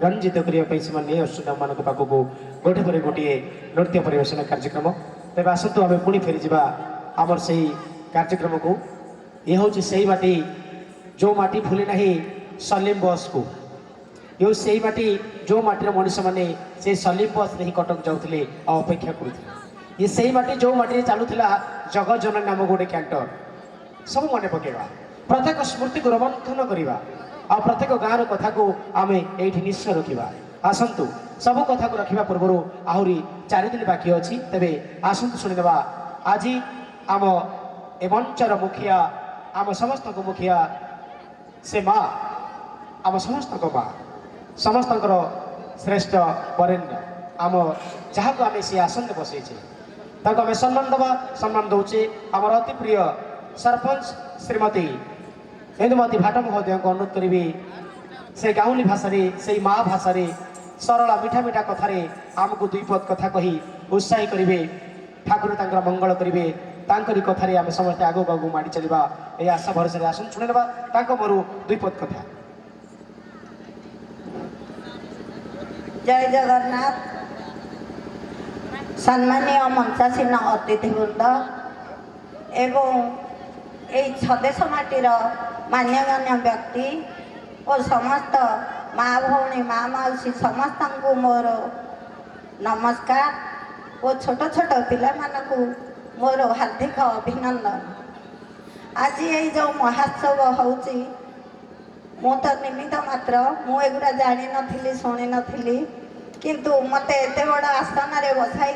रंजित करने से मान पाखक गोटे पर गोटे नृत्य परिवेशन कार्यक्रम तेज आसतु आम पुणी फेरी जा आमर से कार्यक्रम को ये हूँ से माटी जो माटी फुले ना सलीम बस को ये से माटी जो माटीर मनीष मैंने से सलीम बस नहीं कटक जाते अपेक्षा करुले ये से माटी जो माटी चलूला जगत जननी नाम गोटे कैंटर सब मन पकेवा प्रत्येक स्मृति को रोमंथन करवा आ प्रत्येक गाँव कथा को आम ये निश्चय रखा आसतु सब कथा को रखा पूर्व आहरी 4 दिन बाकी अच्छी तेरे आसतु शुणिदेवा आज आम ए मंचर मुखिया आम समस्त मुखिया से माँ आम समस्त माँ समस्त श्रेष्ठ वरेण्य आम जहाँ को आम से आसन बसईचे आम सम्मान दबा सम्मान दौचे आमर अति प्रिय सरपंच श्रीमती इंदुमती भाट महोदय को अनुरोध करी से गाँवली भाषा से माँ भाषा सरला मीठा मीठा कथार आमको 2 पद कथा कही उत्साही करेंगे ठाकुर तांकर मंगल करेंगे तांकरी कथार आम समस्त आगू आगू माड़ी चलवा ये आशा भरोसा आसन शुणी ना मोर 2 पद कथा। जय जगन्नाथ। सम्मानीय मंचासीन अतिथिवृंद एवं यही छदेश माटीर मान्यगण्य व्यक्ति और समस्त माँ भौणी माँ मौसी समस्त को मोर नमस्कार और छोट छोट पिला मानकु मोर हार्दिक अभिनंदन। आज ये जो महोत्सव होची मु तो निमित्त मात्र मुझा जानी नी शुणी नी किंतु मत एत बड़ आसन में बसाई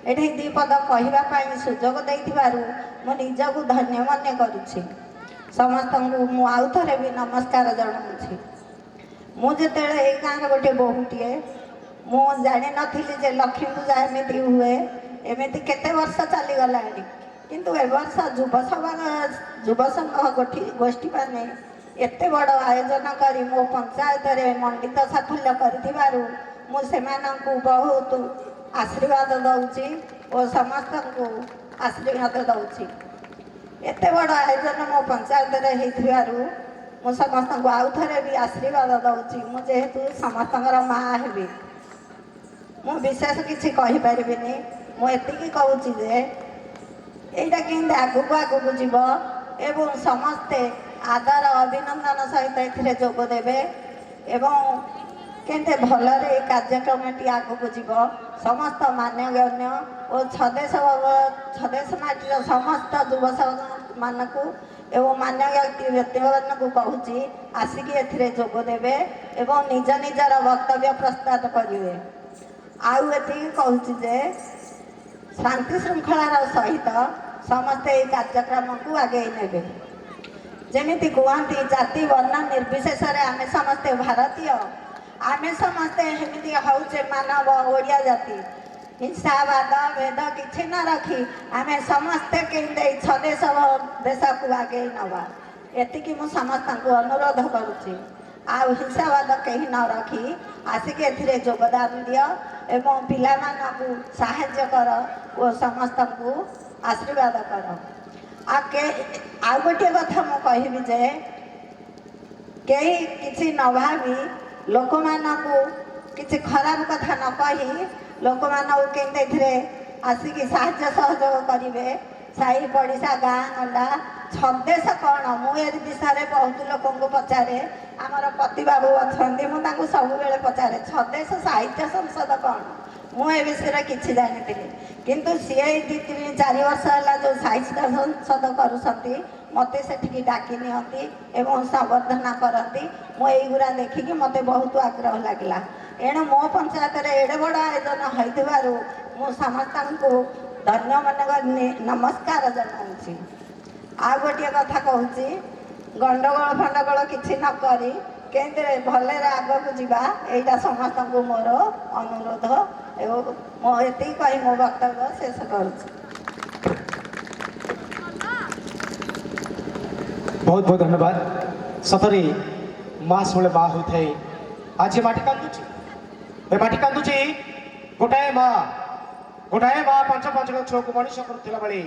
एठी 2 पद कहवाई सुजोग देथिबारु मु निजकु धन्य मान्य करुछि। समस्त मु आउ थरे भी नमस्कार जनाऊँगी। मुझे गाँव गोटे बहुटीए मु जानी नी जे लक्ष्मी पूजा एमती हुए एमती केते वर्ष चलीगला किंतु ए वर्ष युव संघ गोष्ठी मैंने एते बड़ आयोजन करी मो पंचायत रे मंडित साफल्य करिथिबारु मु सेमानंकु बहुत आशीर्वाद दौची और समस्त को आशीर्वाद दौची। एते बड़ आयोजन मो पंचायत रे हेथिबारु मु समस्त को आउ थरे भी आशीर्वाद दौची। मु जेहेतु समस्तଙ୍କର माँ हेबी मु विशेष किछि कहि परिबिनी मु एतिकी कहूची जे एटा केंदे आगु आगु जीव एवं समस्ते आदर अभिनंदन सहित एथिरे जोग देबे एवं केंते भलरे कार्यक्रमटी आगु जीव समस्त मान्यगण्य और छदेश माटीर समस्त युव मानक एवं मान्य व्यक्ति को कहूँ आसिक एथिरे जोग देबे एवं निज निजर वक्तव्य प्रस्तुत करेंगे। आउ एति कहूँ जे शांति श्रृंखलार सहित समस्ते कार्यक्रम को आगे नेबे जमीती कहती जाति वर्ण निर्विशेष आम समस्ते भारतीय आम समस्ते हेमिति हौचे मानव ओडिया जाति हिंसावाद भेद किसी न रखी आम समस्ते केंदे छदेश देश को आगे नवा एतिकी मु समस्त को अनुरोध करुच्ची। आउ हिंसावाद कहीं न रखी आसिक एथिरे योगदान दियो एवं पिला मानकु साहाय्य कर और समस्त को आशीर्वाद कर। आ गोटे कथा मु कहबी जे कई किसी न भावी लोक मानकु किसी खराब कथा न कही लोक मानक केंदे आसिक साहाय्य सहयोग करेंगे साई पड़िशा गाँ गंडा छदेश कौन मुझे दिशा बहुत लोक पचारे आमर पति बाबू अच्छा मुझे सब बेले पचारे छदेश साहित्य संसद कौन मुझे विषय किसी जानी किंतु सी 2-3-4 वर्ष है जो साहित्य संसद करुँच मत से डाकी नियंती एवं संवर्धना करती मुझा देखिकी मत बहुत आग्रह लगे एणु मो पंचायत एड़े बड़ आयोजन होइथिबारु मु समस्त को धन्य मन नमस्कार जनाऊँगी। आ गोटे कथा कहूँ गंडगोल फंडगोल किसी न करी केंद्र भले आग को जीवा यहाँ समस्त को मोर अनुरोध एवं मुझे कही मो वक्तव्य शेष करुँच। बहुत बहुत धन्यवाद। सतरे माँ सब माँ होता है आज माटी कांदुची ए माटी कांदुची गोटाए माँ 5-5 छुआ को मनीष करुला बेले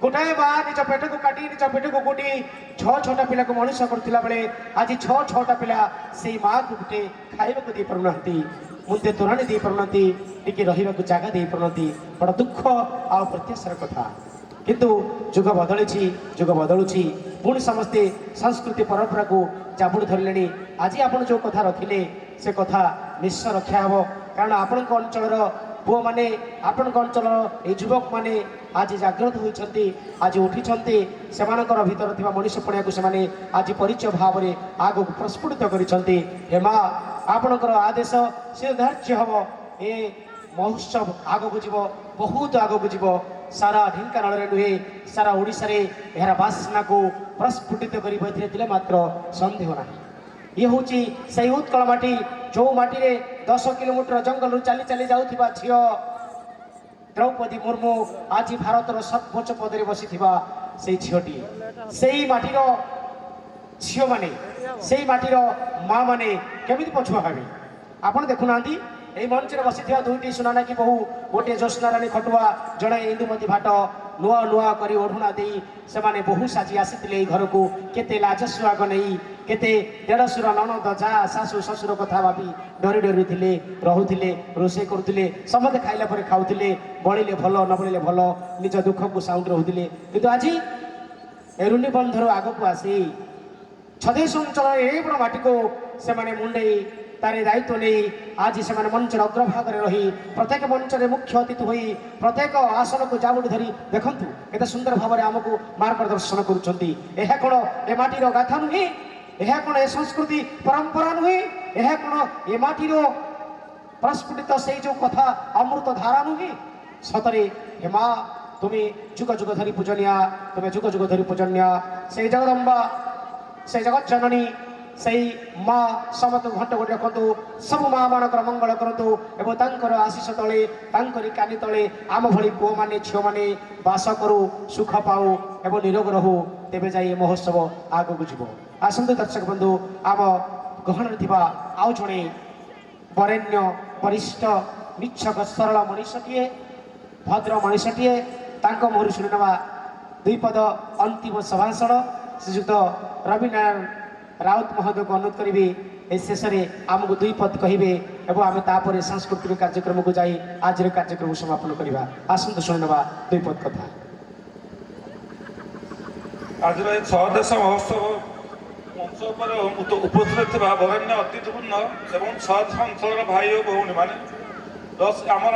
गोटाए माँ निज पेट को काटी निज पेट को गोटी छटा पिला को मनुष्य करथिला बेले आज छटा पिला से माँ को गोटे खाइबा को दे पारुना मुंदे तोराणी दे पारुना टिके रहिबा को जागा दे पारुना बड़ दुख आ प्रत्याशार कथा किंतु जुग बदलुची पुणी समस्ते संस्कृति परंपरा को जाबुड़ धरले आज आपण जो कथा रखिले से कथा निश्चय रक्षा हे कारण आपण अंचल पुओ मैंने आपण अंचल ये युवक मैंने आज जागृत होती आज उठी से भीतर थी मनुष्य पड़िया को आज परिचय भाव में आग को प्रस्फुटित करते हे माँ आपणकर आदेश से धार्य हम ए महोत्सव आग को जीव बहुत आग को जीव सारा ढेंकानाल नुहे सारा ओडिशा रे यार बासना को प्रस्फुटित कर मात्र सन्देह ना ये हूँ से उत्कल माटी जो माटी रे 10 किलोमीटर जंगल चली चली जाऊथिबा झियो द्रौपदी मुर्मू आज भारतर सर्वोच्च पदे बसी से झीटी से माटीर झील माने से माटीर माँ माने केमिति पछुआ भावी आपण देखुना यही मंच में बसी दुईटी सुनाना की बहु गोटे ज्योत्स्नाराणी खटुआ जड़े इंदुमती भाट नुआ नुआ कर ओढ़ुना दे से बहु साजी आसी घर को केते लाज सुहाग नहीं केते देढ़शुर ननद जा शाशु शशुर कथा भावी डरी डरी थे रुले रोसे करुले समस्त खाइला पर खाऊले बड़े भल न बड़े भल निज दुख को साउंड रोते कि आज एरुणी बंधर आग को आसी छदेश अंचल ए बड़ माटी को से मुंडे तार दायित्व नहीं आज से मंचर अग्रभाग रही प्रत्येक मंचर मुख्य अतिथि हो प्रत्येक आसन को जाबुड़ी धरी देखु एत सुंदर भाव में आमको मार्गदर्शन करुँच माटीर गाथा नुहे यह कौन ए संस्कृति परंपरा नुहे यह कौन ए माटीर प्रस्फुटित से जो कथा अमृत धारा नुहे सतरे हे माँ तुम्हें जुग जुग धरी पूजनिया तुम्हें जुग जुग धरी पूजनिया से जगदम्बा से जगत जननी से माँ समत घंट गोटे रखु सब माँ मानकर मंगल करूँ एवं आशीष तले कानी तले आम भली पुओ मैंने झील मैंने बास करू सुख पाऊ एवं निरोग रहू तेबे जाए महोत्सव आग को जीव आसतु दर्शक बंधु आम गहन आउ जड़े वरेण्य वरिष्ठ निच्छक सरल मनीषटीए भद्र मनीषटीए मुहर शुणी ना दुई पद अंतिम सभाषण श्रीजुक्त रविनारायण राउत महोदय को अनुरोध करी ए शेष में आमको दुई पद कहे और आम तापर सांस्कृतिक कार्यक्रम को जाई आज कार्यक्रम समापन करवा आसतु शुणी ना दुई पद कथा आज छदेश महोत्सव मंच पर उपस्थित वरेण्य अतिथिवृंद एवं छदेश अंचल भाई और भौणी मैंने आमर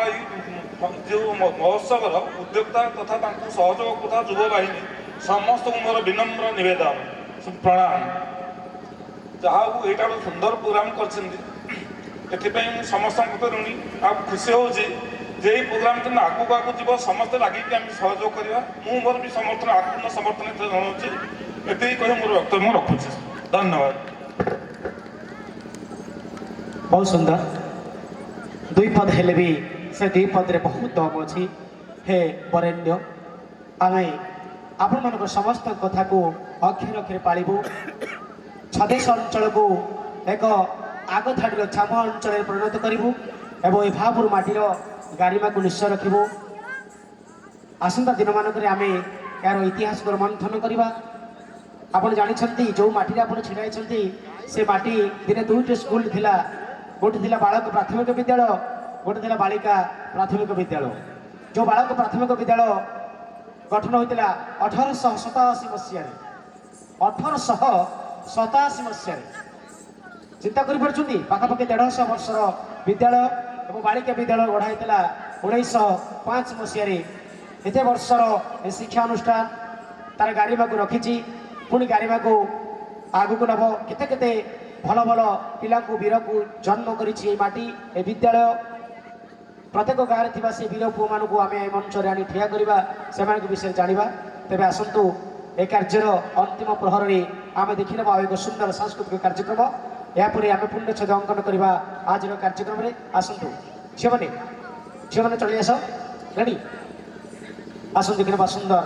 जो महोत्सव उद्योक्ता तथा सहयोग तथा युव बाहिनी समस्त मोर विनम्र निवेदन प्रणाम जहाँ यहाँ गोटे सुंदर प्रोग्राम कर समस्त ऋणी आ खुशी हो प्रोग्राम के आगू आगू जीव समस्त लगे सहयोग करवा मोर भी समर्थन आपूर्ण समर्थन जनाऊँ ये कह मोर वक्तव्य रखुच्छी धन्यवाद। बहुत सुंदर दुई पद हेले भी से दुई पद रे बहुत दम अच्छी हे वरेण्य आम आपण मान समस्त कथा को अक्षर अक्षर पालू छदेश अंचल को एक आग धाड़ी छाम अंचल परिणत करूँ एवं ए भापुर माटीर गारिमा को निश्चय रखू आसंता दिन मानक आम यार इतिहास को मंथन करवा आपड़ जानते जो माटी आप छिड़ाई से माटी दिन दुईट स्कूल थिला गोटे थिला बालक प्राथमिक विद्यालय गोटे थिला बालिका प्राथमिक विद्यालय जो बालक प्राथमिक विद्यालय गठन होता 1887 मसीह 1887 मसीह चिंता कर पाखापाखि 150 वर्षर विद्यालय और बालिका विद्यालय गढ़ा होता 1905 मसीह एत वर्षर शिक्षा अनुष्ठान तार गारिमा को रखी पुणी गारिमा को आगू को नब केते भल भल पिला को वीर को जन्म करी माटी ए विद्यालय प्रत्येक गाँव में से वीर पुओ मान को आम मंच आनी ठिया करवा से विषय जाना तेज आसतु ए कार्यर अंतिम प्रहर में आम देखी ना एक सुंदर सांस्कृतिक कार्यक्रम यापर आम पुण्यछद अंकन करवा आज कार्यक्रम में आसतु झील मैंने चली आस रेडी आसतु देखने सुंदर